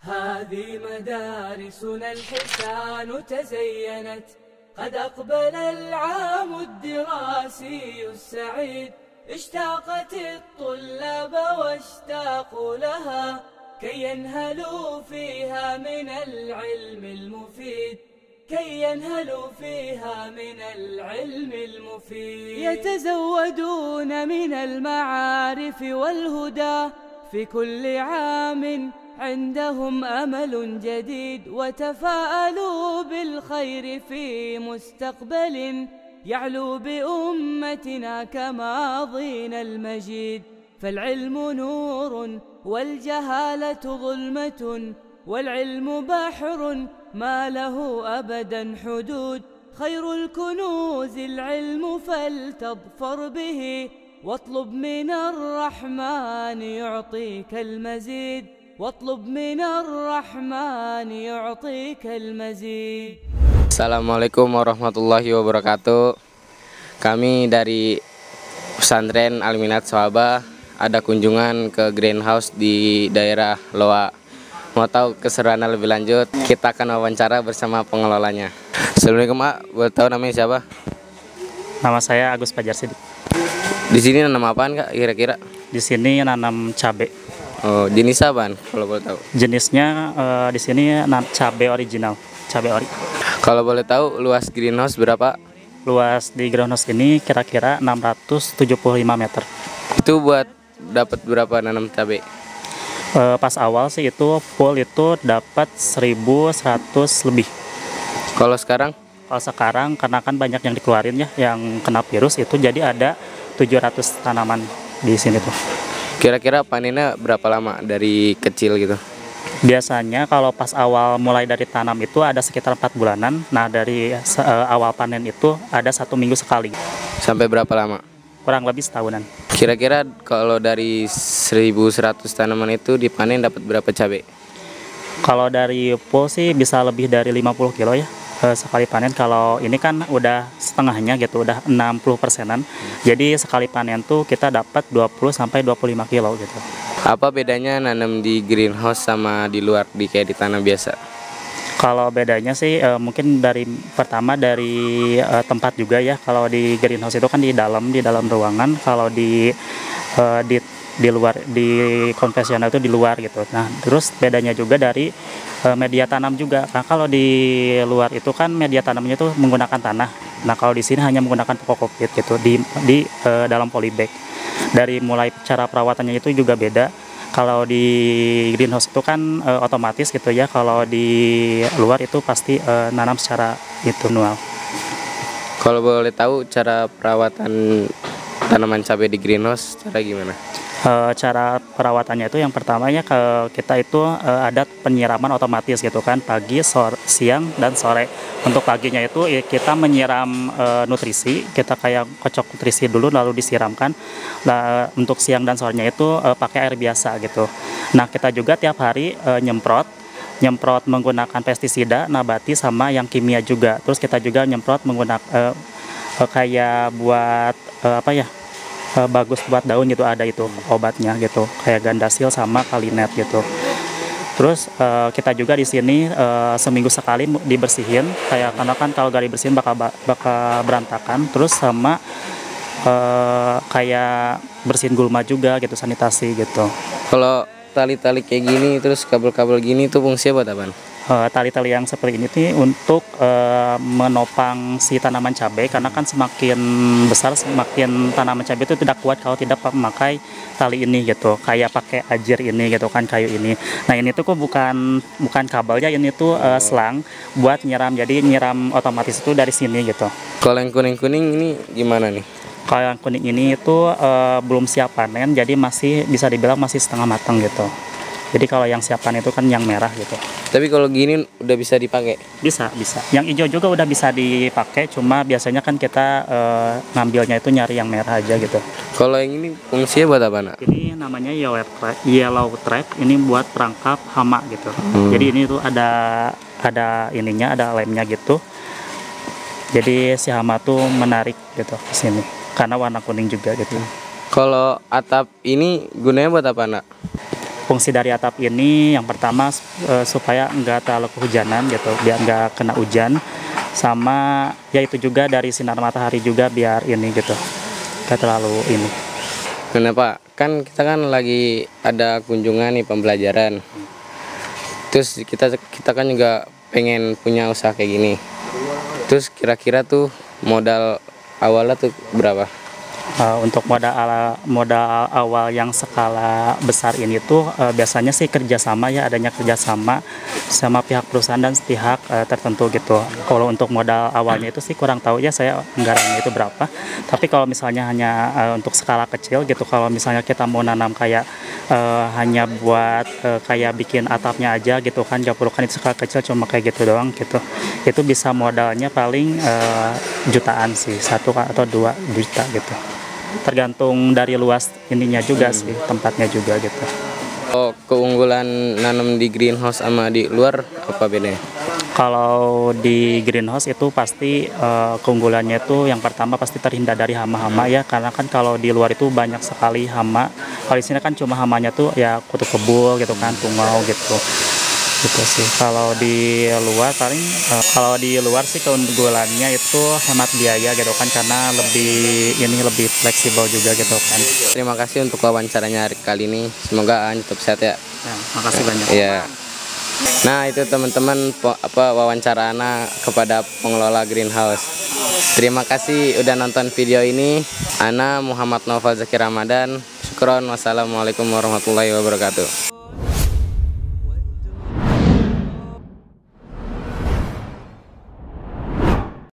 هذه مدارسنا الحسان تزينت، قد أقبل العام الدراسي السعيد، اشتاقت الطلاب واشتاقوا لها كي ينهلوا فيها من العلم المفيد، يتزودون من المعارف والهدى، في كل عام عندهم أمل جديد، وتفاءلوا بالخير في مستقبل يعلو بأمتنا كماضينا المجيد. فالعلم نور والجهالة ظلمة، والعلم بحر ما له أبدا حدود، خير الكنوز العلم فلتظفر به، واطلب من الرحمن يعطيك المزيد، واطلب من الرحمن يعطيك المزيد. Assalamualaikum warahmatullahi wabarakatuh. Kami dari pesantren Al-Minat Swaba ada kunjungan ke greenhouse di daerah Loa. Mau tahu keseruannya lebih lanjut, kita akan wawancara bersama pengelolanya. Assalamualaikum Pak, boleh tahu namanya siapa? Nama saya Agus Fajar Sidik. Di sini nanam apaan Kak kira-kira? Di sini nanam cabai. Oh, jenis apaan kalau boleh tahu? Jenisnya di sini cabai original, cabai ori. Kalau boleh tahu luas greenhouse berapa? Luas di greenhouse ini kira-kira 675 meter. Itu buat dapat berapa nanam cabai? Pas awal sih itu full itu dapat 1.100 lebih. Kalau sekarang? Kalau sekarang karena kan banyak yang dikeluarin ya, yang kena virus itu jadi ada 700 tanaman di sini tuh. Kira-kira panennya berapa lama dari kecil gitu? Biasanya kalau pas awal mulai dari tanam itu ada sekitar 4 bulanan. Nah dari awal panen itu ada 1 minggu sekali. Sampai berapa lama? Kurang lebih setahunan. Kira-kira kalau dari 1.100 tanaman itu dipanen dapat berapa cabai? Kalau dari full sih bisa lebih dari 50 kilo ya sekali panen. Kalau ini kan udah setengahnya gitu, udah 60%-an. Jadi sekali panen tuh kita dapat 20-25 kilo gitu. Apa bedanya nanam di greenhouse sama di luar kayak di tanah biasa? Kalau bedanya sih mungkin pertama dari tempat juga ya. Kalau di greenhouse itu kan di dalam ruangan. Kalau di luar, di konvensional itu di luar gitu. Nah terus bedanya juga dari media tanam juga. Nah kalau di luar itu kan media tanamnya itu menggunakan tanah. Nah kalau di sini hanya menggunakan kokopit gitu di dalam polybag. Dari mulai cara perawatannya itu juga beda. Kalau di greenhouse itu kan otomatis gitu ya. Kalau di luar itu pasti nanam secara manual. Kalau boleh tahu cara perawatan tanaman cabai di greenhouse cara gimana? Cara perawatannya itu yang pertamanya kita itu ada penyiraman otomatis gitu kan, pagi, siang dan sore. Untuk paginya itu kita menyiram nutrisi, kita kayak kocok nutrisi dulu lalu disiramkan. Nah, untuk siang dan sorenya itu pakai air biasa gitu. Nah kita juga tiap hari nyemprot menggunakan pestisida nabati sama yang kimia juga. Terus kita juga nyemprot menggunakan kayak buat bagus buat daun gitu, ada itu obatnya gitu, kayak Gandasil sama Kalinet gitu. Terus kita juga di sini seminggu sekali dibersihin, karena kan kalau gak dibersihin bakal berantakan. Terus sama kayak bersihin gulma juga gitu, sanitasi gitu. Kalau tali-tali kayak gini terus kabel-kabel gini tuh fungsinya buat apaan? Tali-tali yang seperti ini nih untuk menopang si tanaman cabai, karena kan semakin besar semakin tanaman cabai itu tidak kuat kalau tidak memakai tali ini gitu, kayak pakai ajir ini gitu kan, kayu ini. Nah ini tuh kok bukan kabelnya, ini tuh selang buat nyiram, jadi nyiram otomatis itu dari sini gitu. Kalau yang kuning-kuning ini gimana nih? Kalau yang kuning ini itu belum siap panen, jadi masih bisa dibilang masih setengah matang gitu. Jadi kalau yang siapan itu kan yang merah gitu. Tapi kalau gini udah bisa dipakai? Bisa. Yang hijau juga udah bisa dipakai, cuma biasanya kan kita ngambilnya itu nyari yang merah aja gitu. Kalau yang ini fungsinya buat apa nak? Ini namanya yellow trap, ini buat perangkap hama gitu. Jadi ini tuh ada ininya, ada lemnya gitu. Jadi si hama tuh menarik gitu ke sini karena warna kuning juga gitu. Kalau atap ini gunanya buat apa nak? fungsi dari atap ini yang pertama supaya nggak terlalu kehujanan gitu, biar nggak kena hujan, sama ya itu juga dari sinar matahari juga biar ini gitu, nggak terlalu ini. Kenapa? Kan kita kan lagi ada kunjungan nih pembelajaran. Terus kita kan juga pengen punya usaha kayak gini. Terus kira-kira tuh modal awalnya tuh berapa? Untuk modal awal yang skala besar ini tuh biasanya sih kerjasama ya, adanya kerjasama sama pihak perusahaan dan pihak tertentu gitu. Kalau untuk modal awalnya itu sih kurang tahu ya saya anggarannya itu berapa. Tapi kalau misalnya hanya untuk skala kecil gitu, kalau misalnya kita mau nanam kayak hanya buat kayak bikin atapnya aja gitu kan, gak perlu kan itu skala kecil, cuma kayak gitu doang gitu. Itu bisa modalnya paling jutaan sih, 1 atau 2 juta gitu. Tergantung dari luas ininya juga sih, tempatnya juga gitu. Oh, keunggulan nanam di greenhouse sama di luar apa bedanya? Kalau di greenhouse itu pasti keunggulannya itu yang pertama pasti terhindar dari hama-hama ya, karena kan kalau di luar itu banyak sekali hama. Kalau di sini kan cuma hamanya tuh ya kutu kebul gitu kan, tungau gitu. Gitu sih. Kalau di luar paling kalau di luar sih keunggulannya itu hemat biaya gitu kan, karena lebih fleksibel juga gitu kan. Terima kasih untuk wawancaranya kali ini. Semoga Aan tetap sehat ya. Ya, makasih banyak. Iya. Nah, itu teman-teman wawancara Ana kepada pengelola greenhouse. Terima kasih udah nonton video ini. Ana Muhammad Noval Zakir Ramadan. Syukron. Wassalamualaikum warahmatullahi wabarakatuh.